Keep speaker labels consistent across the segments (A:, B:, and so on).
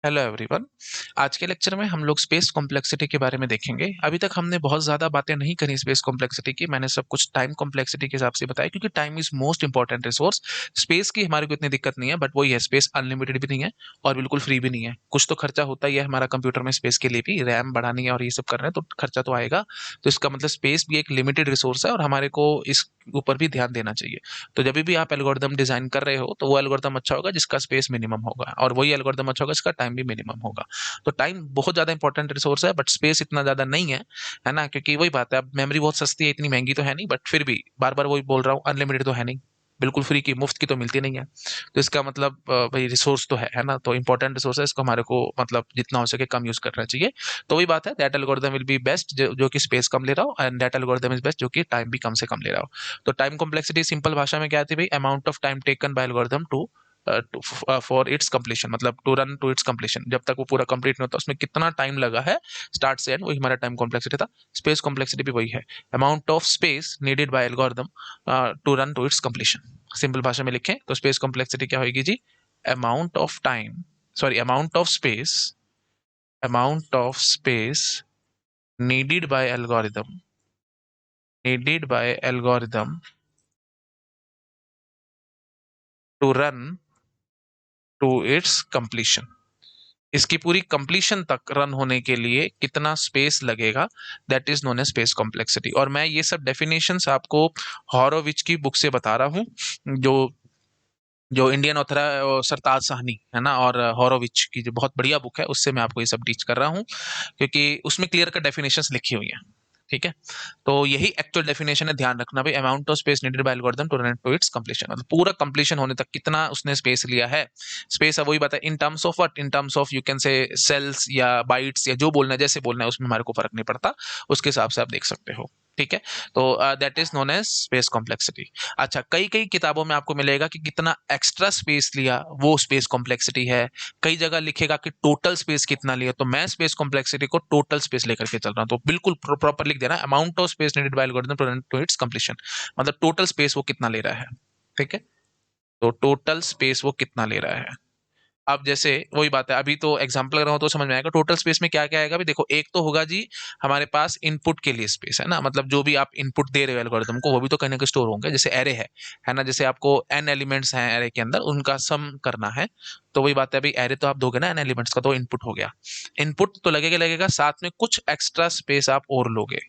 A: Hello everyone. आज के lecture में हम लोग स्पेस कॉम्प्लेक्सिटी के बारे में देखेंगे। अभी तक हमने बहुत ज़्यादा बातें नहीं करी स्पेस कॉम्प्लेक्सिटी की। मैंने सब कुछ टाइम कॉम्प्लेक्सिटी के हिसाब से बताया, क्योंकि time is most important resource. Space की हमारे को इतनी दिक्कत नहीं है, बट वही है, स्पेस अनलिमिटेड भी नहीं है और बिल्कुल फ्री भी नहीं है। कुछ तो खर्चा होता ही है हमारा कंप्यूटर में स्पेस के लिए भी, रैम बढ़ानी है और ये सब कर रहे हैं तो खर्चा तो आएगा। तो इसका मतलब स्पेस भी एक लिमिटेड रिसोर्स है और हमारे को इस ऊपर भी ध्यान देना चाहिए। तो जब भी आप एल्गोरिदम डिजाइन कर रहे हो तो वो एल्गोरिदम अच्छा होगा जिसका स्पेस मिनिमम होगा, और वही एल्गोरिदम अच्छा होगा जिसका टाइम भी मिनिमम होगा। तो टाइम बहुत ज्यादा इंपॉर्टेंट रिसोर्स है, बट स्पेस इतना ज्यादा नहीं है ना, क्योंकि वही बात है, अब मेमोरी बहुत सस्ती है, इतनी महंगी तो है नहीं, बट फिर भी बार बार वही बोल रहा हूँ, अनलिमिटेड तो है नहीं। बिल्कुल फ्री की, मुफ्त की तो मिलती नहीं है। तो इसका मतलब भाई रिसोर्स तो है ना, तो इंपॉर्टेंट रिसोर्स है, इसको हमारे को मतलब जितना हो सके कम यूज करना चाहिए। तो वही बात है, that algorithm will be best जो कि स्पेस कम ले रहा हो, and that algorithm is best जो कि टाइम भी कम से कम ले रहा हो। तो टाइम कॉम्प्लेक्सिटी सिंपल भाषा में क्या थी भाई, amount of time taken by algorithm to for its completion, मतलब to run to its completion, जब तक वो पूरा कंप्लीट नहीं होता उसमें कितना टाइम लगा है स्टार्ट से एंड, वही हमारा टाइम कॉम्प्लेक्सिटी था। स्पेस कॉम्प्लेक्सिटी भी वही है, amount of space needed by algorithm to run to its completion. Simple भाषा में लिखें तो स्पेस कॉम्प्लेक्सिटी क्या होगी जी, amount of time, sorry amount of space needed by algorithm needed by algorithm to run to its completion। इसकी पूरी completion तक रन होने के लिए कितना स्पेस लगेगा, that is known as space complexity. और मैं ये सब डेफिनेशंस आपको हॉरोविच की बुक से बता रहा हूँ, जो जो इंडियन ऑथर है सरताज साहनी है ना, और हॉरोविच की जो बहुत बढ़िया बुक है उससे मैं आपको ये सब टीच कर रहा हूँ, क्योंकि उसमें क्लियर कट डेफिनेशंस लिखी हुई हैं। ठीक है, तो यही एक्चुअल डेफिनेशन है, ध्यान रखना भाई, amount of space needed by algorithm to run to its completion, मतलब पूरा कंप्लीशन होने तक कितना उसने स्पेस लिया है। स्पेस अब वही बात है, in terms of what, in terms of you can say cells या बाइट्स या जो बोलना है, जैसे बोलना है, उसमें हमारे को फर्क नहीं पड़ता, उसके हिसाब से आप देख सकते हो। ठीक है, तो that is known as space complexity. अच्छा, कई कई किताबों में आपको मिलेगा कि कितना एक्स्ट्रा स्पेस लिया वो स्पेस कॉम्प्लेक्सिटी है। कई जगह लिखेगा कि टोटल स्पेस कितना लिया, तो मैं स्पेस कॉम्प्लेक्सिटी को टोटल स्पेस लेकर के चल रहा हूँ, तो बिल्कुल प्रॉपर लिख देना, amount of space needed by algorithm to run to its completion, मतलब टोटल स्पेस वो कितना ले रहा है। ठीक है, तो टोटल स्पेस वो कितना ले रहा है। अब जैसे वही बात है, अभी तो एग्जांपल लग रहा हूँ तो समझ में आएगा टोटल स्पेस में क्या क्या आएगा भी। देखो, एक तो होगा जी हमारे पास इनपुट के लिए स्पेस है ना, मतलब जो भी आप इनपुट दे रहे हो एल्गोरिथम को वो भी तो कहीं ना कहीं स्टोर होंगे, जैसे एरे है ना, जैसे आपको एन एलिमेंट्स हैं एरे के अंदर, उनका सम करना है। तो वही बात है, अभी एरे तो आप दोगे ना एन एलिमेंट्स का, तो इनपुट हो गया। इनपुट तो लगेगा लगेगा, साथ में कुछ एक्स्ट्रा स्पेस आप और लोगे,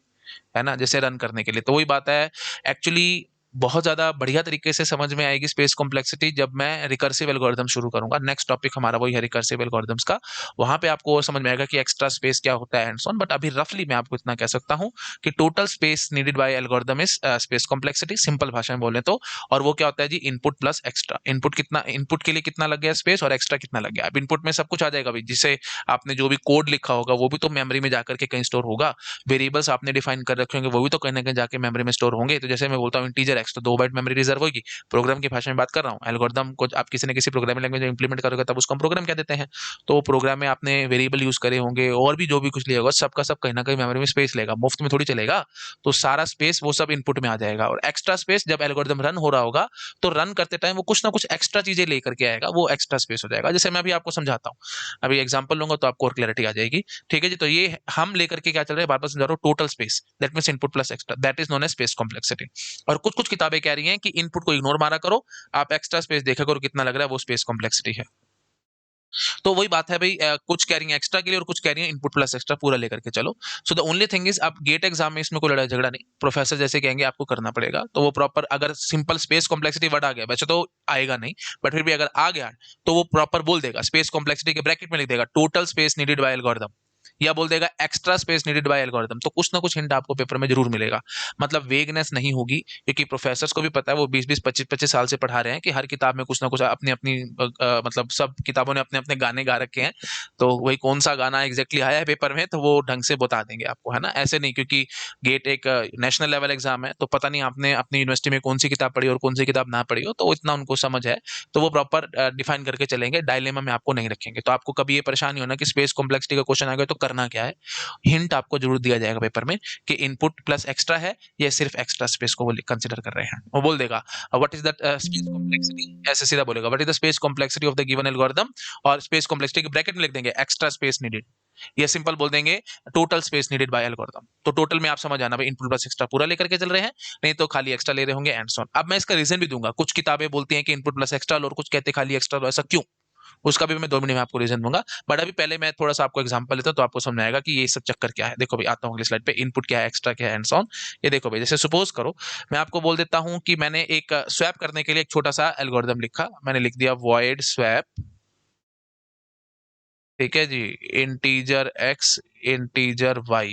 A: है ना, जैसे रन करने के लिए। तो वही बात है, एक्चुअली बहुत ज्यादा बढ़िया तरीके से समझ में आएगी स्पेस कॉम्प्लेक्सिटी जब मैं रिकर्सिव एल्गोरिथम शुरू करूंगा। नेक्स्ट टॉपिक हमारा वही है रिकर्सिव एल्गोरिथम्स का, वहां पे आपको और समझ में आएगा कि एक्स्ट्रा स्पेस क्या होता है एंड सो ऑन। बट अभी रफली मैं आपको इतना कह सकता हूं कि total space needed by algorithm is space complexity, simple भाषा में बोले तो। और वो क्या होता है जी, इनपुट प्लस एक्स्ट्रा। इनपुट कितना, इनपुट के लिए कितना लग गया स्पेस, और एक्स्ट्रा कितना लग गया। अब इनपुट में सब कुछ आ जाएगा भाई, जिसे आपने जो भी कोड लिखा होगा वो भी तो मेमोरी में जाकर के कहीं स्टोर होगा। वेरिएबल्स आपने डिफाइन कर रखे होंगे वो भी तो कहीं ना कहीं जाके मेमोरी में स्टोर होंगे। तो जैसे मैं बोलता हूँ इंटीजर एक्स, तो 2 बाइट मेमोरी रिजर्व होगी। प्रोग्राम की भाषा में बात कर रहा हूँ, एल्गोरिदम को आप किसी न किसी प्रोग्रामिंग लैंग्वेज में इंप्लीमेंट करोगे तब उसको हम प्रोग्राम कह देते हैं। तो प्रोग्राम में आपने वेरिएबल यूज करे होंगे और भी जो भी कुछ लिया होगा, सबका सब कहीं ना कहीं मेमोरी में स्पेस लेगा, मुफ्त में थोड़ी चलेगा। तो सारा स्पेस वो सब इनपुट में आ जाएगा, और एक्स्ट्रा स्पेस जब एल्गोरिदम रन हो रहा होगा तो रन करते टाइम वो कुछ ना कुछ एक्स्ट्रा चीजें लेकर के आएगा, वो एक्स्ट्रा स्पेस हो जाएगा। जैसे मैं अभी आपको समझाता हूँ, अभी एग्जाम्पल लूंगा तो आपको और क्लैरिटी आ जाएगी। ठीक है जी, तो ये हम लेकर के क्या चल रहा है, बार बार समझा रहा हूँ, total space, that means input plus extra, that is known as space complexity. और कुछ कुछ किताबें कह रही हैं कि इनपुट को इग्नोर मारा करो, आप एक्स्ट्रा स्पेस देखा करो कितना लग रहा है, वो स्पेस कॉम्प्लेक्सिटी है। तो वही बात है भाई, कुछ कह रही है एक्स्ट्रा के लिए और कुछ कह रही है इनपुट प्लस एक्स्ट्रा पूरा लेकर के चलो। So the only thing is, आप गेट एग्जाम में इसमें कोई लड़ाई झगड़ा नहीं, प्रोफेसर जैसे कहेंगे आपको करना पड़ेगा। तो वो प्रॉपर, अगर सिंपल स्पेस कॉम्प्लेक्सिटी वर्ड आ गया, वैसे तो आएगा नहीं, बट फिर भी अगर आ गया तो वो प्रॉपर बोल देगा, स्पेस कॉम्प्लेक्सिटी के ब्रैकेट में लिख देगा total space needed by algorithm, या बोल देगा extra space needed by algorithm. तो कुछ ना कुछ हिंट आपको पेपर में जरूर मिलेगा, मतलब वेगनेस नहीं होगी, क्योंकि प्रोफेसर्स को भी पता है, वो 20-20 25-25 साल से पढ़ा रहे हैं कि हर किताब में कुछ ना कुछ अपनी अपनी मतलब सब किताबों ने अपने अपने गाने गा रखे हैं। तो वही कौन सा गाना एग्जैक्टली आया है पेपर में तो वो ढंग से बता देंगे आपको, है ना, ऐसे नहीं, क्योंकि गेट एक नेशनल लेवल एग्जाम है, तो पता नहीं आपने अपनी यूनिवर्सिटी में कौन सी किताब पढ़ी और कौन सी किताब ना पढ़ी हो, तो इतना उनको समझ है। तो वो प्रॉपर डिफाइन करके चलेंगे, डायलेमा में आपको नहीं रखेंगे। तो आपको कभी ये परेशानी होना कि स्पेस कॉम्प्लेक्सिटी का क्वेश्चन आ गया तो करना क्या है, हिंट आपको जरूर दिया जाएगा पेपर में कि इनपुट प्लस एक्स्ट्रा है या सिर्फ एक्स्ट्रा स्पेस को वो कंसिडर कर रहे हैं। वो बोल देगा what is the space complexity, ऐसे सीधा बोलेगा what is the space complexity of the given algorithm, और स्पेस कॉम्प्लेक्सिटी के ब्रैकेट में लिख देंगे एक्स्ट्रा स्पेस नीडेड, ये सिंपल बोल देंगे total space needed by algorithm. तो टोटल में आप समझ आना भाई इनपुट प्लस एक्स्ट्रा पूरा लेकर के चल रहे हैं, नहीं तो खाली एक्स्ट्रा ले रहे होंगे एंड सो ऑन। अब मैं इसका रीजन भी दूंगा, कुछ किताबें बोलती हैं कि इनपुट प्लस एक्स्ट्रा लो और कुछ कहते हैं खाली एक्स्ट्रा लो, ऐसा क्यों, उसका भी मैं 2 मिनट में आपको रीजन दूंगा। बट अभी पहले मैं थोड़ा सा आपको एग्जांपल लेता हूं तो आपको समझ आएगा कि ये सब चक्कर क्या है। देखो भाई आता हूं अगली स्लाइड पे, इनपुट क्या है, एक्स्ट्रा क्या है एंड सो ऑन। ये देखो भाई, जैसे सपोज करो मैं आपको बोल देता हूं कि मैंने एक स्वैप करने के लिए एक छोटा सा एल्गोरिथम लिखा, मैंने लिख दिया वॉइड स्वैप, ठीक है जी, इंटीजर x इंटीजर y,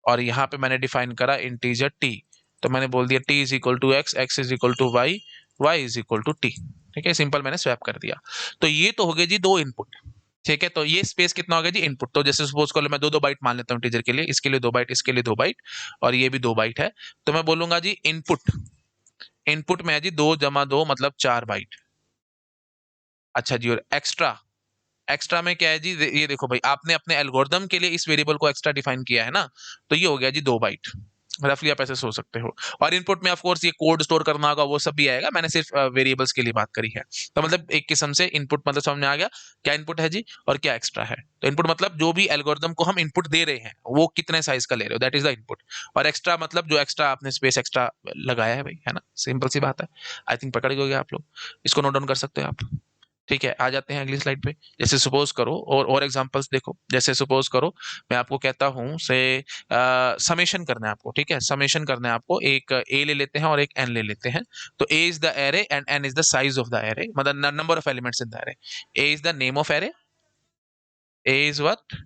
A: और यहाँ पे मैंने डिफाइन करा इंटीजर t। तो मैंने बोल दिया t is equal to x, x is equal to y, y is equal to t। ठीक है, सिंपल मैंने स्वैप कर दिया। तो ये तो हो गए जी 2 इनपुट। ठीक है, तो ये स्पेस कितना हो गया जी इनपुट। तो जैसे सपोज कर लो मैं 2 2 बाइट मान लेता हूँ इंटीजर के लिए, इसके लिए 2 बाइट, इसके लिए 2 बाइट, और ये भी 2 बाइट है। तो मैं बोलूंगा जी इनपुट, इनपुट में है जी 2 जमा 2 मतलब 4 बाइट। अच्छा जी, और एक्स्ट्रा, एक्स्ट्रा में क्या है जी, ये देखो भाई आपने अपने एल्गोरिदम के लिए इस वेरिएबल को एक्स्ट्रा डिफाइन किया है ना, तो ये हो गया जी 2 बाइट, रफली आप ऐसे सोच सकते हो। और इनपुट में ऑफ कोर्स ये कोड स्टोर करना होगा, वो सब भी आएगा, मैंने सिर्फ वेरिएबल्स के लिए बात करी है। तो मतलब एक किस्म से इनपुट मतलब समझ में आ गया क्या इनपुट है जी और क्या एक्स्ट्रा है। तो इनपुट मतलब जो भी एल्गोरिदम को हम इनपुट दे रहे हैं वो कितने साइज का ले रहे हो, दैट इज द इनपुट। और एक्स्ट्रा मतलब जो एक्स्ट्रा आपने स्पेस एक्स्ट्रा लगाया है भाई, है ना, सिंपल सी बात है। आई थिंक पकड़ गए आप लोग, इसको नोट डाउन कर सकते हो आप। ठीक है, आ जाते हैं अगली स्लाइड पे। जैसे सपोज करो और एग्जांपल्स देखो, जैसे सपोज करो मैं आपको कहता हूं से समेशन करना है आपको, ठीक है, समेशन करना है आपको, एक ए ले लेते हैं और एक एन ले लेते हैं। तो A is the array and N is the size of the array, मतलब number of elements in the array. A is the name of array, A is what,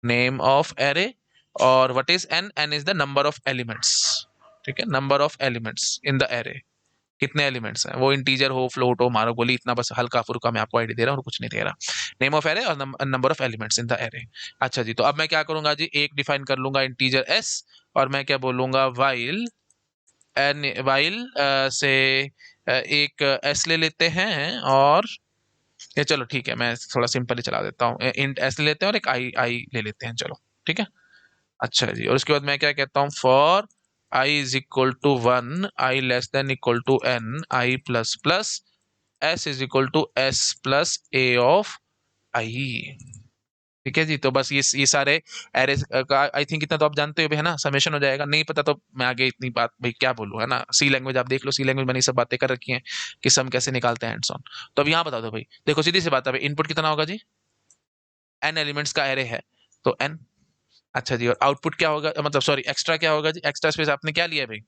A: name of array, और what is N, N is the number of elements. ठीक है, number of elements in the array, कितने elements हैं, वो integer हो float हो मारो गोली, इतना बस हल्का फुल्का मैं आपको आईडी दे रहा हूँ और कुछ नहीं दे रहा। नेम ऑफ एरे और number of elements in the array. अच्छा जी, तो अब मैं क्या करूंगा जी, एक डिफाइन कर लूंगा इंटीजर s, और मैं क्या बोलूंगा वाइल एन, वाइल से एक s ले लेते हैं, और ये चलो ठीक है मैं थोड़ा सिंपल ही चला देता हूँ, इंट s ले लेते हैं और एक आई ले लेते हैं, चलो ठीक है। अच्छा जी, और उसके बाद मैं क्या कहता हूँ, for i is equal to 1, i less than equal to n, i plus plus s is equal to s plus a of i। ठीक है जी, तो बस ये सारे एरे का आई थिंक इतना तो आप जानते हो भी, है ना, समेशन हो जाएगा। नहीं पता तो मैं आगे इतनी बात भाई क्या बोलूँ, है ना, सी लैंग्वेज आप देख लो, सी लैंग्वेज मैंने सब बातें कर रखी हैं कि सम कैसे निकालते हैं एंड सो ऑन। तो अब यहाँ बता दो भाई, देखो सीधी सी बात है भाई, इनपुट कितना होगा जी, n एलिमेंट्स का एरे है तो n। अच्छा जी, और आउटपुट क्या होगा, मतलब सॉरी एक्स्ट्रा क्या होगा जी, एक्स्ट्रा स्पेस आपने क्या लिया है भाई,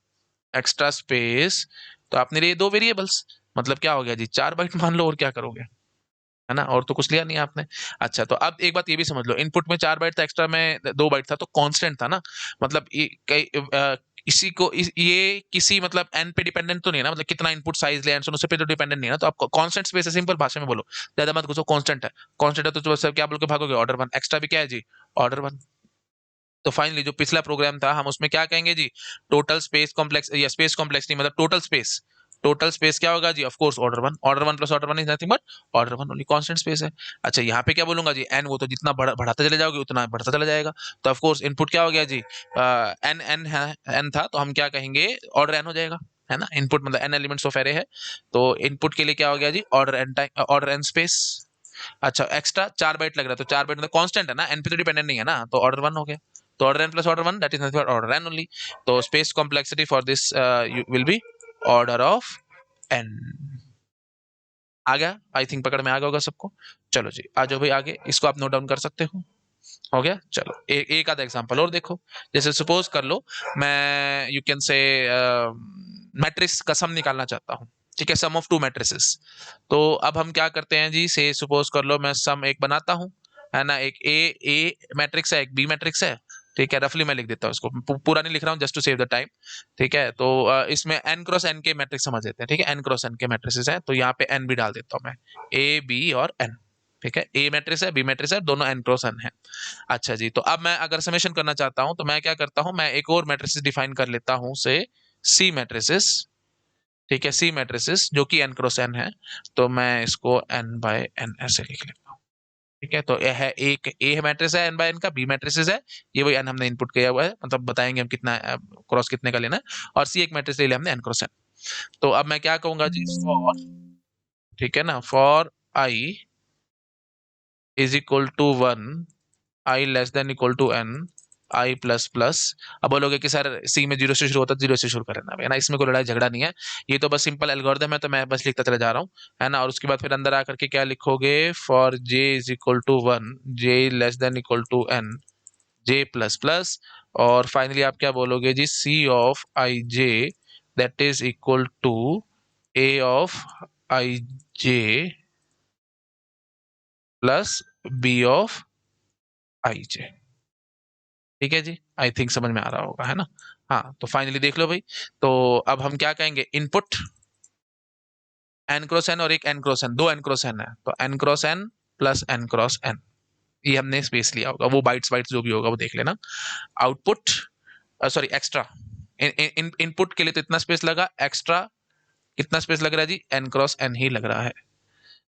A: एक्स्ट्रा स्पेस, तो आपने लिए 2 वेरिएबल्स, मतलब क्या हो गया जी 4 बाइट मान लो, और क्या करोगे, है ना, और तो कुछ लिया नहीं आपने। अच्छा, तो अब एक बात ये भी समझ लो, इनपुट में 4 बाइट था, एक्स्ट्रा में 2 बाइट था, तो कांस्टेंट था ना, मतलब इसी को ये किसी मतलब n पे डिपेंडेंट तो नहीं है ना, मतलब कितना इनपुट साइज ले उस पे तो डिपेंडेंट नहीं है ना, तो आपको कांस्टेंट स्पेस है, सिंपल भाषा में बोलो, ज्यादा मत घुसो, कांस्टेंट है, कांस्टेंट है तो बस क्या बोल के भागोगे, ऑर्डर 1, एक्स्ट्रा भी क्या है जी, ऑर्डर 1। तो फाइनली जो पिछला प्रोग्राम था हम उसमें क्या कहेंगे जी, टोटल स्पेस कॉम्प्लेक्स या स्पेस कॉम्प्लेक्स नहीं, मतलब टोटल स्पेस, टोटल स्पेस क्या होगा जी, of course order 1, order 1 plus order 1 is nothing but order 1 only, constant space है। अच्छा, यहाँ पे क्या बोलूंगा जी, एन वो तो जितना बढ़ाते चले जाओगे उतना बढ़ता चला जाएगा, तो ऑफ कोर्स इनपुट क्या हो गया जी, एन एन है, एन था तो हम क्या कहेंगे, ऑर्डर एन हो जाएगा, है ना, इनपुट मतलब एन एलिमेंट्स ऑफ एरे है, तो इनपुट के लिए क्या हो गया जी, order N time, order N space. अच्छा, एक्स्ट्रा 4 बाइट लग रहा है, तो 4 बाइट मतलब कांस्टेंट है ना, एन पे तो डिपेंडेंट नहीं है ना, तो ऑर्डर 1 हो गया, तो order N plus order 1 that is nothing but order N only. तो space complexity for this will be order of N. आ गया, आई थिंक पकड़ में आ गया होगा सबको। चलो जी आ जाओ भाई आगे, इसको आप नोट डाउन कर सकते हो गया। चलो एक आधा एग्जांपल और देखो, जैसे सपोज कर लो मैं यू कैन से मैट्रिक्स का सम निकालना चाहता हूँ, ठीक है, सम ऑफ 2 मैट्रिसेस। तो अब हम क्या करते हैं जी, से सपोज कर लो मैं सम एक बनाता हूँ, है ना, एक ए मैट्रिक्स है, एक बी मैट्रिक्स है, ठीक है, रफली मैं लिख देता हूँ इसको, पूरा नहीं लिख रहा हूँ just to save the time. ठीक है, तो इसमें एन क्रॉस एन के मैट्रिक्स समझ लेते हैं, ठीक है, एन क्रॉस एन के मैट्रिसेस हैं, तो यहाँ पे एन भी डाल देता हूँ मैं, ए बी और एन। ठीक है, ए मैट्रिक्स है, बी मैट्रिक्स है, दोनों एन क्रॉस एन है। अच्छा जी, तो अब मैं अगर समेशन करना चाहता हूं तो मैं क्या करता हूं, मैं एक और मैट्रिसेस डिफाइन कर लेता हूं से सी मैट्रिसेस। ठीक है, सी मैट्रिसेस जो कि एन क्रॉस एन है, तो मैं इसको एन बाय एन ऐसे लिख लेता हूं। ठीक है, तो ये है एक ए मैट्रिक्स है n बाय n का, बी मैट्रिसेस है, ये वही n हमने इनपुट किया हुआ है, मतलब बताएंगे हम कितना क्रॉस कितने का लेना है, और सी एक मैट्रिक्स ले लिया हमने n क्रॉस n। तो अब मैं क्या कहूंगा जी, फॉर, ठीक है ना, for I is equal to 1, I less than equal to n, I plus plus. अब बोलोगे कि सर सी में जीरो से शुरू होता है, जीरो से शुरू करना है ना, इसमें कोई लड़ाई झगड़ा नहीं है, ये तो बस सिंपल एल्गोरिथम है, तो मैं बस लिखता चला जा रहा हूँ, है ना। और उसके बाद फिर अंदर आकर के क्या लिखोगे, for J is equal to 1, J less than equal to n, J plus plus, और फाइनली आप क्या बोलोगे जी, C of I J that is equal to A of I J plus B of I J. ठीक है जी, I think समझ में आ रहा होगा, है ना। हाँ, तो फाइनली देख लो भाई, तो अब हम क्या कहेंगे, इनपुट एन क्रॉस एन और एक एन क्रॉस एन, दो एन क्रॉस एन है, तो n cross n plus n cross n, ये हमने स्पेस लिया होगा, वो बाइट्स बाइट्स जो भी होगा वो देख लेना। आउटपुट, सॉरी एक्स्ट्रा, इनपुट के लिए तो इतना स्पेस लगा, एक्स्ट्रा कितना स्पेस लग रहा है जी, एन क्रॉस एन ही लग रहा है।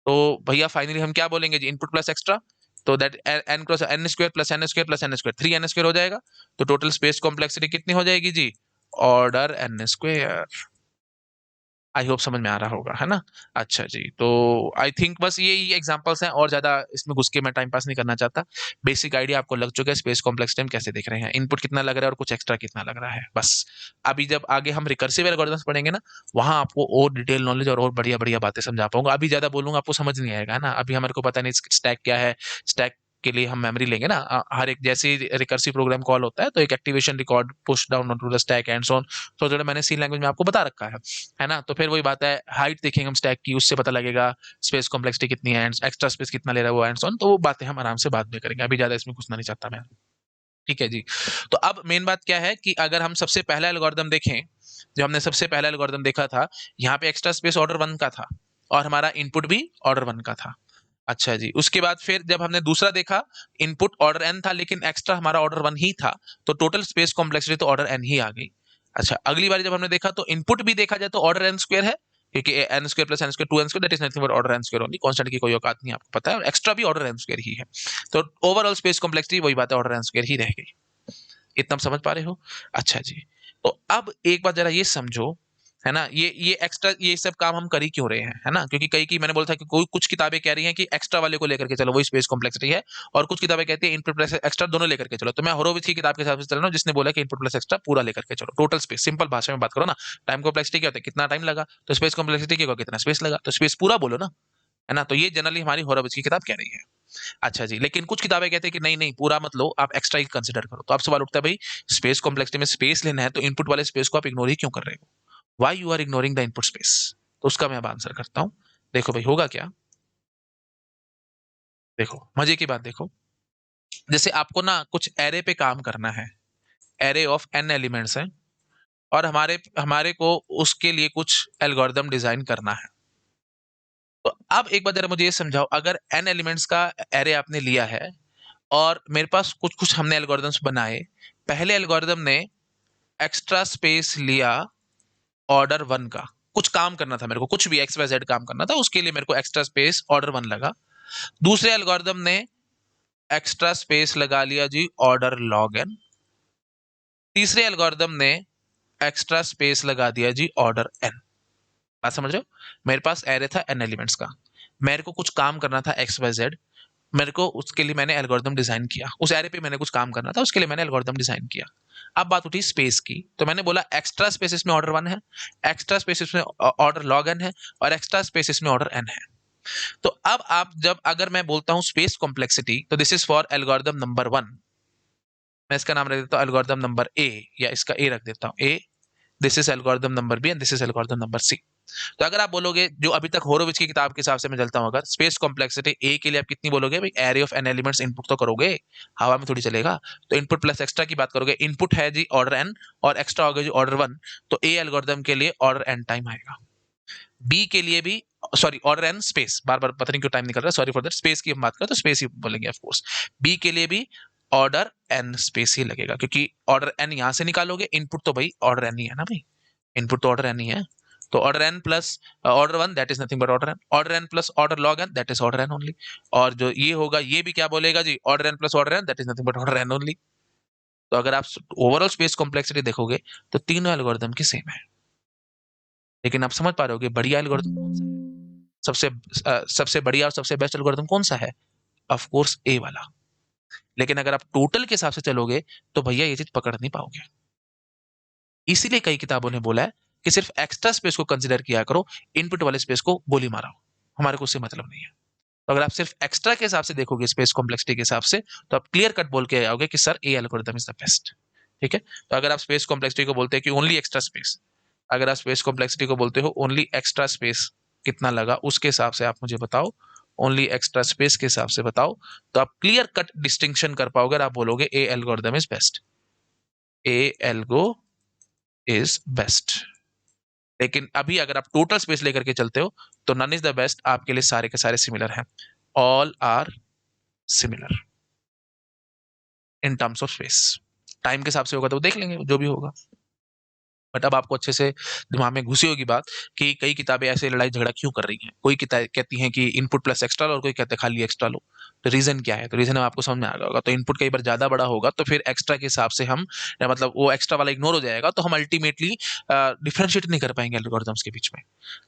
A: तो भैया फाइनली हम क्या बोलेंगे जी, इनपुट प्लस एक्स्ट्रा, तो that N cross N square plus N square plus N square, 3n square हो जाएगा, तो टोटल स्पेस कॉम्प्लेक्सिटी कितनी हो जाएगी जी, order N square. I hope समझ में आ रहा होगा, है ना। अच्छा जी, तो आई थिंक बस यही एग्जांपल्स हैं, और ज्यादा इसमें घुस के मैं टाइम पास नहीं करना चाहता। बेसिक आइडिया आपको लग चुका है स्पेस कॉम्प्लेक्सिटी हम कैसे देख रहे हैं, इनपुट कितना लग रहा है और कुछ एक्स्ट्रा कितना लग रहा है, बस। अभी जब आगे हम रिकर्सिव एल्गोरिथम्स पढ़ेंगे ना, वहां आपको और डिटेल नॉलेज और बढ़िया बढ़िया बातें समझा पाऊंगा, अभी ज्यादा बोलूंगा आपको समझ नहीं आएगा, है ना। अभी हमारे को पता नहीं स्टैक क्या है, स्टैक के लिए हम मेमोरी लेंगे ना, हर एक जैसे रिकर्सिव प्रोग्राम कॉल होता है, तो एक activation record push down to the stack and so on, तो जो मैंने सी लैंग्वेज में आपको बता रखा है ना। तो फिर वही बात है, हाइट देखेंगे हम स्टैक की, उससे पता लगेगा स्पेस कॉम्प्लेक्सिटी कितनी है, एक्स्ट्रा स्पेस कितना ले रहा है वो एंड सो ऑन, तो वो बातें हम आराम से बाद में करेंगे, अभी ज्यादा इसमें घुसना नहीं चाहता मैं। ठीक है जी, तो अब मेन बात क्या है कि अगर हम सबसे पहला एल्गोरिथम देखें, जो हमने सबसे पहला एल्गोरिथम देखा था, यहाँ पे एक्स्ट्रा स्पेस ऑर्डर 1 का था, और हमारा इनपुट भी ऑर्डर 1 का था। अच्छा जी, उसके बाद फिर जब हमने दूसरा देखा, इनपुट ऑर्डर n था लेकिन एक्स्ट्रा हमारा ऑर्डर 1 ही था, तो टोटल स्पेस कॉम्प्लेक्सिटी तो ऑर्डर n ही आ गई। अच्छा, अगली बार जब हमने देखा तो इनपुट भी देखा जाए तो ऑर्डर एन स्क्वायर है, क्योंकि n square plus N square, two n square, that is nothing but order N square only, constant की कोई औकात नहीं आपको पता है, और एक्स्ट्रा भी ऑर्डर एन स्क्वायर ही है, तो ओवरऑल स्पेस कॉम्प्लेक्सिटी वही बात है, ऑर्डर एन स्क्वायर ही रह गई। इतना समझ पा रहे हो। अच्छा जी, तो अब एक बात जरा ये समझो, है ना, ये एक्स्ट्रा ये सब काम हम कर ही क्यों रहे हैं, है ना, क्योंकि कई की मैंने बोला था कि कोई कुछ किताबें कह रही हैं कि एक्स्ट्रा वाले को लेकर के चलो, वही स्पेस कॉम्प्लेक्सिटी है, और कुछ किताबें कहती है इनपुट प्लस एक्स्ट्रा दोनों लेकर के चलो, तो मैं होरोविच की किताब के हिसाब से चल रहा हूँ, जिसने बोला कि इनपुट प्लस एक्स्ट्रा पूरा लेकर के चलो, टोटल स्पेस, सिंपल भाषा में बात करो ना, टाइम कॉम्प्लेक्सिटी क्या होता है, कितना टाइम लगा, तो स्पेस कॉम्प्लेक्सिटी क्या होगा, कितना स्पेस लगा, तो स्पेस पूरा बोलो ना, है ना, तो ये जनरली हमारी होरोविच की किताब कह रही है। अच्छा जी, लेकिन कुछ किताबें कहते हैं कि नहीं नहीं पूरा मत लो, आप एक्स्ट्रा ही कंसिडर करो, तो आप सवाल उठता है भाई, स्पेस कॉम्प्लेक्सिटी में स्पेस लेना है तो इनपुट वाले स्पेस को आप इग्नोर ही क्यों कर रहे हो, why you are ignoring the input space, तो उसका मैं अब आंसर करता हूं। देखो भाई होगा क्या, देखो मजे की बात देखो, जैसे आपको ना कुछ एरे पे काम करना है, एरे ऑफ एन एलिमेंट्स है, और हमारे हमारे को उसके लिए कुछ एल्गोरिदम डिजाइन करना है। तो अब एक बार जरा मुझे ये समझाओ, अगर एन एलिमेंट्स का एरे आपने लिया है, और मेरे पास कुछ कुछ हमने एल्गोरिदम्स बनाए, पहले एल्गोरिदम ने एक्स्ट्रा स्पेस लिया ऑर्डर 1 का, कुछ काम करना था मेरे को, कुछ भी एक्स वाई जेड काम करना था, उसके लिए मेरे को एक्स्ट्रा स्पेस ऑर्डर 1 लगा। दूसरे एल्गोरिदम ने एक्स्ट्रा स्पेस लगा लिया जी ऑर्डर लॉग एन। तीसरे एल्गोरिदम ने एक्स्ट्रा स्पेस लगा दिया जी ऑर्डर एन। बात समझ रहे हो, मेरे पास एरे था एन एलिमेंट्स का, मेरे को कुछ काम करना था एक्स वाई जेड, मेरे को उसके लिए मैंने एल्गोरिदम डिजाइन किया, उस एरे पे मैंने कुछ काम करना था, उसके लिए मैंने एल्गोरिदम डिजाइन किया। अब बात उठी स्पेस की, तो मैंने बोला एक्स्ट्रा स्पेसिस में ऑर्डर 1 है, एक्स्ट्रा स्पेसिस में ऑर्डर लॉग एन है, और एक्स्ट्रा स्पेसिस में ऑर्डर एन है। तो अब आप जब अगर मैं बोलता हूं स्पेस कॉम्प्लेक्सिटी, तो this is for algorithm number 1, मैं इसका नाम रख देता हूं एल्गोरिदम नंबर ए, या इसका ए रख देता हूं A, this is algorithm number B, and this is algorithm number C. तो अगर आप बोलोगे, जो अभी तक होरोविच की किताब के हिसाब से मैं चलता हूं, अगर स्पेस कॉम्प्लेक्सिटी ए के लिए आप कितनी बोलोगे भाई, array of N elements input तो करोगे, हवा में थोड़ी चलेगा, तो इनपुट प्लस एक्स्ट्रा की बात करोगे, इनपुट है जी ऑर्डर एन, और एक्स्ट्रा होगा जी ऑर्डर 1, तो ए एल्गोरिदम के लिए ऑर्डर एन टाइम आएगा, बी के लिए भी, सॉरी ऑर्डर एन स्पेस, बार बार पता नहीं क्यों टाइम निकल रहा है, सॉरी फॉर दैट, स्पेस की हम बात करें तो स्पेस ही बोलेंगे ऑफ कोर्स, बी के लिए भी ऑर्डर एन स्पेस ही लगेगा, क्योंकि ऑर्डर एन यहां से निकालोगे, इनपुट तो भाई ऑर्डर एन ही है ना भाई, इनपुट तो ऑर्डर एन ही है, तो order n plus order one that is nothing but order n, order n plus order log n that is order n only. और जो ये होगा ये भी क्या बोलेगा जी, order n plus order n that is nothing but order n only. तो अगर आप ओवरऑल स्पेस कॉम्प्लेक्सिटी देखोगे तो तीनों एल्गोरिदम की सेम है। लेकिन आप समझ पा रहे होगे बढ़िया एल्गोरिदम कौन सा है, सबसे बढ़िया और सबसे बेस्ट एल्गोरिदम कौन सा है? ऑफ कोर्स ए वाला। लेकिन अगर आप टोटल के हिसाब से चलोगे तो भैया ये चीज पकड़ नहीं पाओगे। इसीलिए कई किताबों ने बोला है कि सिर्फ एक्स्ट्रा स्पेस को कंसिडर किया करो, इनपुट वाले स्पेस को गोली मारो, हमारे को उससे मतलब नहीं है। तो अगर आप सिर्फ एक्स्ट्रा के हिसाब से देखोगे, स्पेस कॉम्प्लेक्सिटी के हिसाब से, तो आप क्लियर कट बोल के आओगे कि sir A algorithm is the best. ठीक है, तो अगर आप स्पेस कॉम्प्लेक्सिटी को बोलते हैं कि ओनली एक्स्ट्रा स्पेस, अगर आप स्पेस कॉम्प्लेक्सिटी को बोलते हो ओनली एक्स्ट्रा स्पेस कितना लगा उसके हिसाब से आप मुझे बताओ, ओनली एक्स्ट्रा स्पेस के हिसाब से बताओ, तो आप क्लियर कट डिस्टिंक्शन कर पाओगे और आप बोलोगे A algorithm is best, A algo is best. लेकिन अभी अगर आप टोटल स्पेस लेकर के चलते हो तो नन इज द बेस्ट, आपके लिए सारे के सारे सिमिलर हैं, all are similar in terms of space. Time के हिसाब से होगा तो देख लेंगे जो भी होगा, बट अब आपको अच्छे से दिमाग में घुसी होगी बात कि कई किताबें ऐसे लड़ाई झगड़ा क्यों कर रही हैं। कोई किताब कहती हैं कि इनपुट प्लस एक्स्ट्रा लो और कोई कहते हैं खाली एक्स्ट्रा लो। तो रीजन क्या है? तो रीजन आपको समझ में आ गया होगा। तो इनपुट कई बार ज्यादा बड़ा होगा तो फिर एक्स्ट्रा के हिसाब से हम मतलब वो एक्स्ट्रा वाला इग्नोर हो जाएगा, तो हम अल्टीमेटली डिफरेंशिएट नहीं कर पाएंगे एल्गोरिथम्स के बीच में।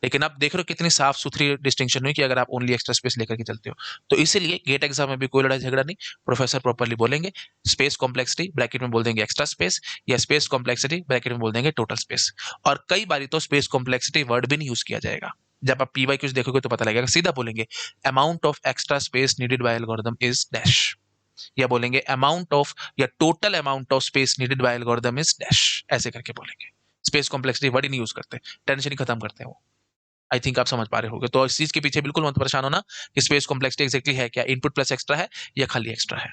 A: लेकिन अब देख रहे हो कितनी साफ सुथरी डिस्टिंक्शन हुई कि अगर आप ओनली एक्स्ट्रा स्पेस लेकर के चलते हो। तो इसीलिए गेट एग्जाम में भी कोई लड़ाई झगड़ा नहीं, प्रोफेसर प्रॉपरली बोलेंगे स्पेस कॉम्प्लेक्सिटी ब्रैकेट में बोल देंगे एक्स्ट्रा स्पेस, या स्पेस कॉम्प्लेक्सिटी ब्रैकेट में बोल देंगे टोटल स्पेस। और कई बारी तो स्पेस कॉम्प्लेक्सिटी वर्ड भी नहीं यूज किया जाएगा। जब आप पीवाई कुछ देखोगे तो पता लगेगा, सीधा बोलेंगे amount of extra space needed by algorithm is dash, या बोलेंगे अमाउंट ऑफ या total amount of space needed by algorithm is dash, ऐसे करके बोलेंगे। स्पेस कॉम्प्लेक्सिटी वर्ड ही नहीं यूज करते, टेंशन ही खत्म करते हैं वो। आई थिंक आप समझ पा रहे होगे। तो इस चीज के पीछे बिल्कुल मत परेशान होना कि स्पेस कॉम्प्लेक्सिटी एक्जेक्टली है क्या, इनपुट प्लस एक्स्ट्रा है या खाली एक्स्ट्रा है।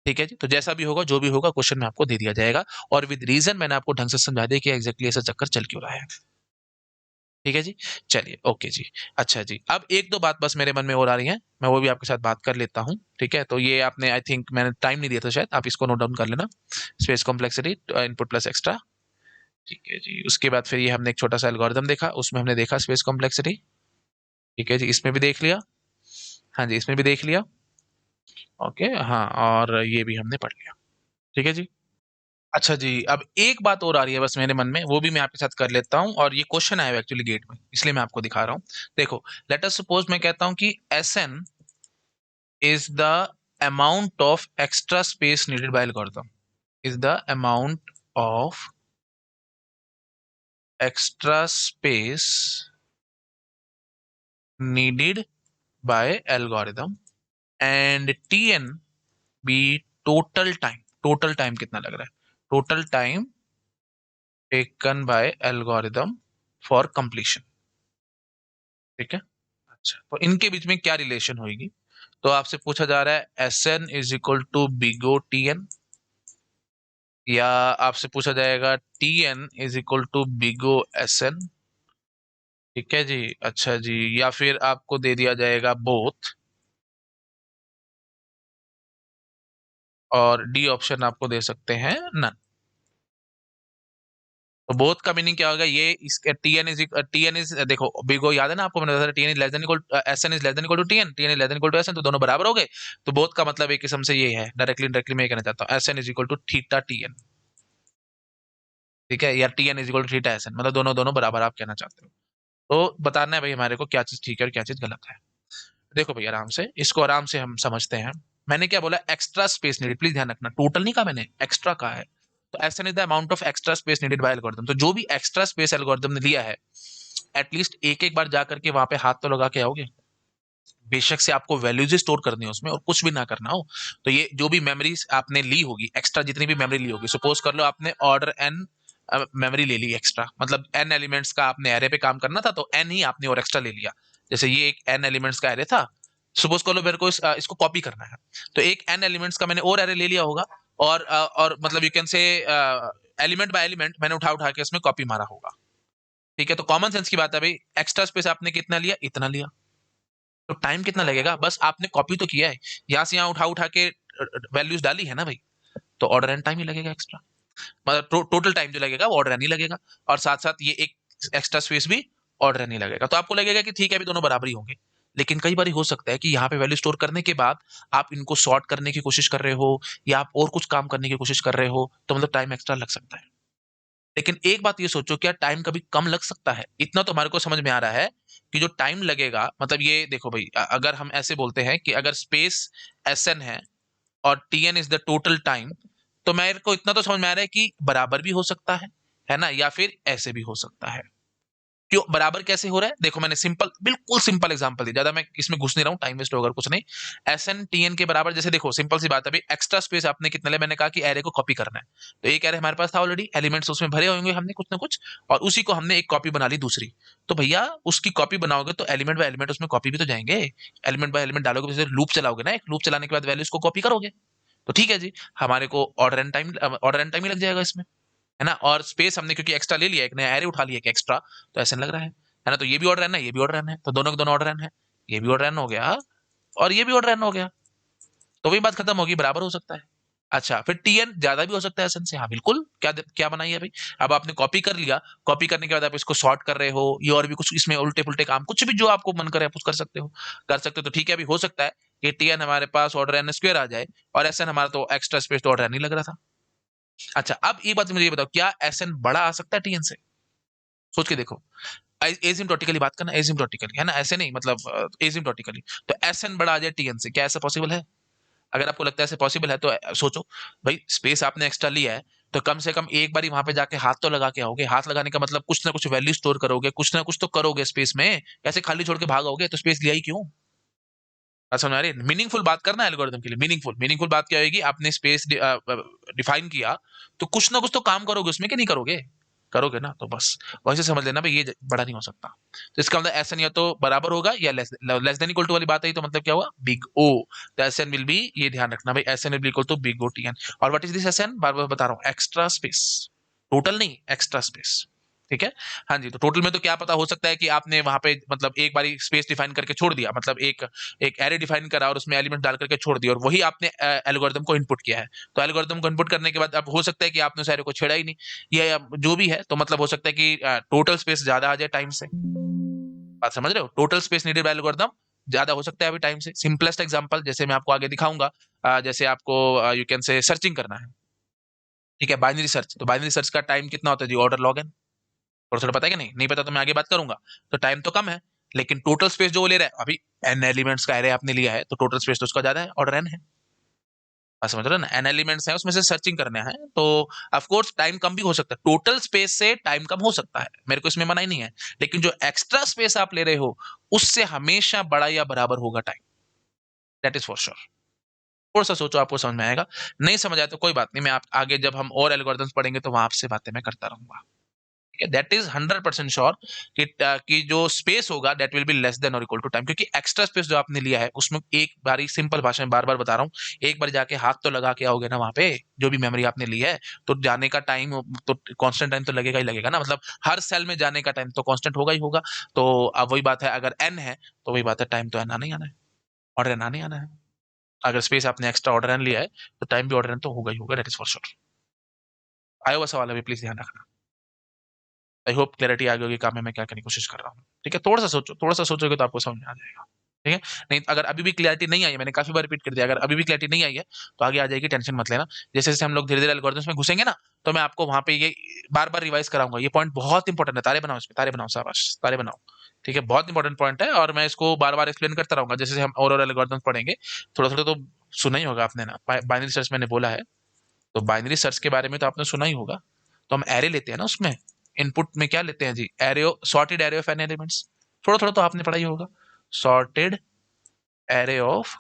A: ठीक है जी, तो जैसा भी होगा जो भी होगा क्वेश्चन में आपको दे दिया जाएगा, और विद रीजन मैंने आपको ढंग से समझा दिया कि एग्जैक्टली ऐसा चक्कर चल क्यों रहा है। ठीक है जी, चलिए ओके जी। अच्छा जी, अब एक दो बात बस मेरे मन में और आ रही है, मैं वो भी आपके साथ बात कर लेता हूँ। ठीक है, तो ये आपने आई थिंक मैंने टाइम नहीं दिया था शायद, आप इसको नोट डाउन कर लेना। Space complexity input plus extra. ठीक है जी, उसके बाद फिर ये हमने एक छोटा सा एल्गोरिथम देखा, उसमें हमने देखा स्पेस कॉम्प्लेक्सिटी। ठीक है जी, इसमें भी देख लिया। हाँ जी, इसमें भी देख लिया। ओके हाँ, और ये भी हमने पढ़ लिया। ठीक है जी। अच्छा जी, अब एक बात और आ रही है बस मेरे मन में, वो भी मैं आपके साथ कर लेता हूँ, और ये क्वेश्चन आया है एक्चुअली गेट में, इसलिए मैं आपको दिखा रहा हूँ। देखो, लेट अस सपोज मैं कहता हूँ कि Sn is the amount of extra space needed by algorithm, is the amount of extra space needed by algorithm, and Tn be total time कितना लग रहा है, total time taken by algorithm for completion। ठीक है, अच्छा तो इनके बीच में क्या रिलेशन होगी? तो आपसे पूछा जा रहा है Sn is equal to big O Tn, या आपसे पूछा जाएगा Tn is equal to big O Sn। ठीक है जी, अच्छा जी, या फिर आपको दे दिया जाएगा बोथ, और डी ऑप्शन आपको दे सकते हैं नन। तो बोथ का मीनिंग क्या होगा? ये इसके टीएन इज देखो बिगो याद है ना आपको, मैंने बताया TN is less than equal SN is less than equal to TN, TN is less than equal to SN, तो दोनों बराबर हो गए। तो बोथ का मतलब एक किस्म से ये है, डायरेक्टली डायरेक्टली मैं ये कहना चाहता हूँ SN is equal to theta TN. ठीक है, या TN is equal to theta SN, मतलब दोनों दोनों बराबर आप कहना चाहते हो। तो बताना है भाई हमारे को क्या चीज ठीक है और क्या चीज गलत है। देखो भाई आराम से इसको आराम से हम समझते हैं। मैंने क्या बोला? एक्स्ट्रा स्पेस नीडेड, प्लीज ध्यान रखना, टोटल नहीं कहा मैंने, एक्स्ट्रा कहा है। तो SN is the amount of extra space needed by algorithm. तो जो भी एक्स्ट्रा स्पेस एल्गोरिथम ने लिया है, एटलीस्ट एक एक बार जा करके वहां पे हाथ तो लगा के आओगे। बेशक से आपको वैल्यूज स्टोर करनी है उसमें और कुछ भी ना करना हो, तो ये जो भी मेमोरीज आपने ली होगी एक्स्ट्रा, जितनी भी मेमोरी ली होगी, सपोज कर लो आपने ऑर्डर एन मेमोरी ले ली एक्स्ट्रा, मतलब एन एलिमेंट्स का आपने एरे पे काम करना था तो एन ही आपने और एक्स्ट्रा ले लिया। जैसे ये एक एन एलिमेंट्स का एरे था, सपोज कर लो मेरे को इसको कॉपी करना है, तो एक एन एलिमेंट्स का मैंने और एरे ले लिया होगा, और मतलब यू कैन से एलिमेंट बाय एलिमेंट मैंने उठा उठा के उसमें कॉपी मारा होगा। ठीक है, तो कॉमन सेंस की बात है भाई, एक्स्ट्रा स्पेस आपने कितना लिया? इतना लिया। तो टाइम कितना लगेगा? बस आपने कॉपी तो किया है, यहाँ से यहाँ उठा उठा के वैल्यूज डाली है ना भाई, तो ऑर्डर एन टाइम ही लगेगा एक्स्ट्रा, मतलब टोटल टाइम जो लगेगा वो ऑर्डर एन ही लगेगा। और साथ साथ ये एक एक्स्ट्रा स्पेस भी ऑर्डर नहीं लगेगा। तो आपको लगेगा कि ठीक है अभी दोनों बराबर ही होंगे, लेकिन कई बार हो सकता है कि यहाँ पे वैल्यू स्टोर करने के बाद आप इनको सॉर्ट करने की कोशिश कर रहे हो या आप और कुछ काम करने की कोशिश कर रहे हो, तो मतलब टाइम एक्स्ट्रा लग सकता है। लेकिन एक बात ये सोचो, क्या टाइम कभी कम लग सकता है? इतना तो हमारे को समझ में आ रहा है कि जो टाइम लगेगा, मतलब ये देखो भाई, अगर हम ऐसे बोलते हैं कि अगर स्पेस Sn है और Tn is the total time, तो मेरे को इतना तो समझ में आ रहा है कि बराबर भी हो सकता है ना, या फिर ऐसे भी हो सकता है। क्यों बराबर कैसे हो रहा है? देखो मैंने सिंपल, बिल्कुल सिंपल एग्जांपल दी, ज्यादा मैं इसमें घुस नहीं रहा हूँ, टाइम वेस्ट होगा कुछ नहीं। Sn Tn के बराबर, जैसे देखो सिंपल सी बात है, अभी एक्स्ट्रा स्पेस आपने कितने लिया? मैंने कहा कि एरे को कॉपी करना है, तो एक एरे हमारे पास था ऑलरेडी, एलिमेंट्स उसमें भरे होंगे हमने कुछ ना कुछ, और उसी को हमने एक कॉपी बना ली दूसरी। तो भैया उसकी कॉपी बनाओगे तो एलिमेंट बाय एलिमेंट उसमें कॉपी भी तो जाएंगे। एलिमेंट बाय एलिमेंट डालोगे, जैसे लूप चलाओगे ना, एक लूप चलाने के बाद वैल्यूज को कॉपी करोगे। तो ठीक है जी, हमारे को ऑर्डर एंड टाइम ही लग जाएगा इसमें, है ना। और स्पेस हमने क्योंकि एक्स्ट्रा ले लिया, एक नया एरे उठा लिया एक एक्स्ट्रा, तो ऐसे लग रहा है ना। तो ये भी ऑर्डर एन है, ये भी ऑर्डर एन है, तो दोनों के दोनों ऑर्डर एन है। ये भी ऑर्डर एन हो गया और ये भी ऑर्डर एन हो गया, तो वही बात खत्म होगी, बराबर हो सकता है। अच्छा, फिर टीएन ज्यादा भी हो सकता है एसन से, हाँ बिल्कुल, क्या क्या बनाई है भाई? अब आपने कॉपी कर लिया, कॉपी करने के बाद आप इसको सॉर्ट कर रहे हो, ये और भी कुछ इसमें उल्टे पुल्टे काम, कुछ भी जो आपको मन करे आप कुछ कर सकते हो, तो ठीक है। अभी हो सकता है कि टीएन हमारे पास ऑर्डर एन स्क्वायर आ जाए, और एसन हमारा तो एक्स्ट्रा स्पेस तो ऑर्डर एन नहीं लग रहा था। अच्छा, अब एक बात मुझे ये बताओ, क्या एसएन बड़ा आ सकता है टीएन से? सोच के देखो, एसिम्प्टोटिकली बात करना, एसिम्प्टोटिकली, है ना, ऐसे नहीं, मतलब एसिम्प्टोटिकली। तो एसएन बड़ा आ जाए टीएन से, क्या ऐसा पॉसिबल है? अगर आपको लगता है ऐसे पॉसिबल है तो सोचो भाई, स्पेस आपने एक्स्ट्रा लिया है, तो कम से कम एक बार वहां पे जाके हाथ तो लगा के आओगे। हाथ लगाने का मतलब कुछ ना कुछ वैल्यू स्टोर करोगे, कुछ ना कुछ तो करोगे स्पेस में। ऐसे खाली छोड़ के भागोगे तो स्पेस लिया ही क्यों? बात समझ आ रही है? मीनिंगफुल बात करना है एल्गोरिथम के लिए, मीनिंगफुल मीनिंगफुल बात क्या होगी, आपने स्पेस डिफाइन किया, तो कुछ ना कुछ तो काम करोगे उसमें, कि नहीं करोगे? करोगे ना, तो बस वैसे समझ लेना भाई, ये बड़ा नहीं हो सकता। तो इसका मतलब एस एन या तो बराबर होगा या लेस देन इक्वल टू वाली बात है, तो मतलब क्या हुआ, बिग ओ। तो एस एन विल बी, ये ध्यान रखना भाई, S N will be equal to big O T N. और what is this S N? बार बार बता रहा हूँ, एक्स्ट्रा स्पेस, टोटल नहीं, एक्स्ट्रा स्पेस। ठीक है। हाँ जी, तो टोटल में तो क्या पता, हो सकता है कि आपने वहां पे मतलब एक बारी स्पेस डिफाइन करके छोड़ दिया, मतलब एक एक एरे डिफाइन करा और उसमें एलिमेंट डाल करके छोड़ दिया, और वही आपने एल्गोरिथम को इनपुट किया है। तो एल्गोरिथम को इनपुट करने के बाद अब हो सकता है कि आपने उस एरे को छेड़ा ही नहीं, या जो भी है, तो मतलब हो सकता है कि टोटल स्पेस ज्यादा आ जाए टाइम से। बात समझ रहे हो? Total space needed by algorithm ज्यादा हो सकता है अभी टाइम से। सिंपलेस्ट एग्जांपल जैसे मैं आपको आगे दिखाऊंगा, जैसे आपको यू कैन से सर्चिंग करना है, ठीक है, बाइनरी सर्च, तो बाइनरी सर्च का टाइम कितना होता है जी? Order log N. थोड़ा थोड़ा पता है कि नहीं? नहीं पता तो मैं आगे बात करूंगा। तो टाइम तो कम है, लेकिन टोटल स्पेस जो वो ले रहा है, अभी एन एलिमेंट्स का एरे आपने लिया है, तो टोटल स्पेस तो उसका ज्यादा है, ऑर्डर एन है। बात समझ रहे हो ना? एन एलिमेंट्स है, उसमें से सर्चिंग करना है, तो ऑफ कोर्स टाइम कम भी हो सकता है, टोटल स्पेस से टाइम कम हो सकता है, मेरे को इसमें मना ही नहीं है। लेकिन जो एक्स्ट्रा स्पेस आप ले रहे हो, उससे हमेशा बड़ा या बराबर होगा time, that is for sure. थोड़ा सा सोचो, आपको समझ में आएगा। नहीं समझ आया तो कोई बात नहीं, मैं आप आगे जब हम और एल्गोरिथम्स पढ़ेंगे तो वहां आपसे बातें मैं करता रहूंगा। दैट इज 100% श्योर कि जो स्पेस होगा that will be less than और इक्वल टू टाइम, क्योंकि एक्स्ट्रा स्पेस जो आपने लिया है उसमें एक बारी, सिंपल भाषा में बार बार बता रहा हूँ, एक बार जाके हाथ तो लगा के आओगे ना वहां पे, जो भी मेमोरी आपने ली है, तो जाने का टाइम तो कांस्टेंट टाइम तो लगेगा ही लगेगा ना, मतलब हर सेल में जाने का टाइम तो कांस्टेंट होगा ही होगा। तो अब वही बात है, अगर एन है तो वही बात है, टाइम तो एन आना ही आना है, ऑर्डर एन आना ही आना है। अगर स्पेस आपने एक्स्ट्रा ऑर्डर एन लिया है, तो टाइम भी ऑर्डर एन तो होगा ही होगा, दैट इज फॉर श्योर। आया हुआ सवाल अभी, प्लीज ध्यान रखना। आई होप क्लैरिटी आ गई होगी काम में मैं क्या करने की कोशिश कर रहा हूँ। ठीक है, थोड़ा सा सोचोगे तो आपको समझ में आ जाएगा। ठीक है। नहीं, अगर अभी भी क्लैरिटी नहीं आई है, मैंने काफी बार रिपीट कर दिया, अगर अभी भी क्लैरिटी नहीं आई है तो आगे आ जाएगी, टेंशन मत लेना। जैसे जैसे हम लोग धीरे धीरे एल्गोरिथम्स में घुसेंगे ना, तो मैं आपको वहां पे ये बार बार रिवाइज कराऊंगा। ये पॉइंट बहुत इंपॉर्टेंट है, तारे बनाओ इसमें, तारे बनाओ, शाबाश तारे बनाओ। ठीक है, बहुत इंपॉर्टेंट पॉइंट है, और मैं इसको बार बार एक्सप्लेन करता रहूंगा जैसे जैसे हम और एल्गोरिथम्स पढ़ेंगे। थोड़ा थोड़ा तो सुना ही होगा आपने ना, बाइनरी सर्च मैंने बोला है, तो बाइनरी सर्च के बारे में तो आपने सुना ही होगा। तो हम एरे लेते हैं ना, उसमें इनपुट में क्या लेते हैं जी? Array, sorted array of N elements. थोड़ा थोड़ा तो आपने पढ़ा ही होगा, sorted array of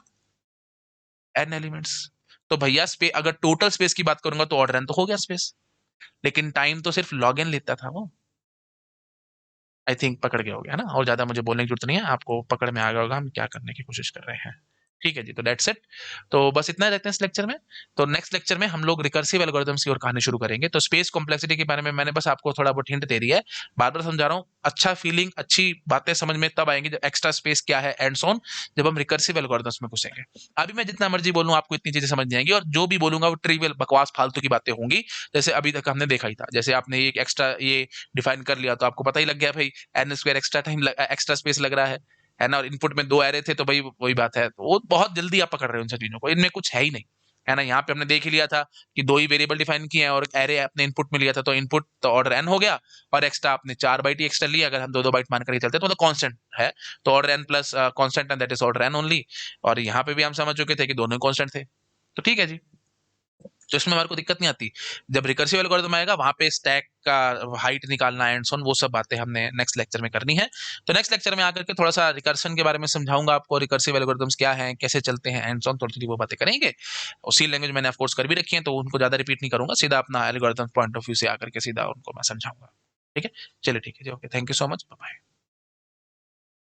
A: N elements. तो भैया स्पेस, अगर टोटल स्पेस की बात करूंगा तो ऑर्डर एन तो हो गया स्पेस, लेकिन टाइम तो सिर्फ लॉग एन लेता था वो। आई थिंक पकड़ गया हो गया ना, और ज्यादा मुझे बोलने की जरूरत नहीं है, आपको पकड़ में आ गया होगा हम क्या करने की कोशिश कर रहे हैं। ठीक है जी, तो दैट्स इट। तो बस इतना ही रखते हैं इस लेक्चर में। तो नेक्स्ट लेक्चर में हम लोग रिकर्सिव एल्गोरिथम्स की ओर कहानी शुरू करेंगे। तो स्पेस कॉम्प्लेक्सिटी के बारे में मैंने बस आपको थोड़ा बहुत हिंट दे दिया है, बार बार समझा रहा हूँ। अच्छा फीलिंग, अच्छी बातें समझ में तब आएंगी जब एक्स्ट्रा स्पेस क्या है एंड सो ऑन, जब हम रिकर्सिव एल्गोरिथम्स में घुसेंगे। अभी मैं जितना मर्जी बोलूँ आपको इतनी चीजें समझ नहीं आएंगी, और जो भी बोलूंगा वो ट्रिवियल बकवास फालतू की बातें होंगी, जैसे अभी तक हमने देखा ही था। जैसे आपने एक एक्स्ट्रा ये डिफाइन कर लिया तो आपको पता ही लग गया भाई n square extra time extra space लग रहा है ना। और इनपुट में 2 एरे थे तो भाई वही बात है, तो वो बहुत जल्दी आप पकड़ रहे हो इन सब चीजों को, इनमें कुछ है ही नहीं, है ना। यहाँ पे हमने देख ही लिया था कि 2 ही वेरिएबल डिफाइन किए हैं और एरे अपने इनपुट में लिया था, तो इनपुट तो ऑर्डर एन हो गया, और एक्स्ट्रा आपने 4 बाइट ही एक्स्ट्रा लिया, अगर हम 2-2 बाइट मान कर ही चलते तो मतलब कांस्टेंट है, तो order N plus constant and that is order N only. और यहाँ पे भी हम समझ चुके थे कि दोनों कांस्टेंट थे, तो ठीक है जी। तो इसमें हमारे को दिक्कत नहीं आती। जब रिकर्सिव एल्गोरिथम आएगा वहां पे स्टैक का हाइट निकालना एंड सो ऑन, वो सब बातें हमने नेक्स्ट लेक्चर में करनी है। तो नेक्स्ट लेक्चर में आकर के थोड़ा सा रिकर्शन के बारे में समझाऊंगा आपको, रिकर्सिव एल्गोरिथम्स क्या हैं, कैसे चलते हैं एंड सो ऑन, थोड़ी थोड़ी वो बातें करेंगे। उसी लैंग्वेज मैंने ऑफ कोर्स कर भी रखी है, तो उनको ज्यादा रिपीट नहीं करूंगा, सीधा अपना एल्गोरिथम पॉइंट ऑफ व्यू से आकर के सीधा उनको मैं समझाऊंगा। ठीक है, चलिए ठीक है जी, okay, thank you so much, bye.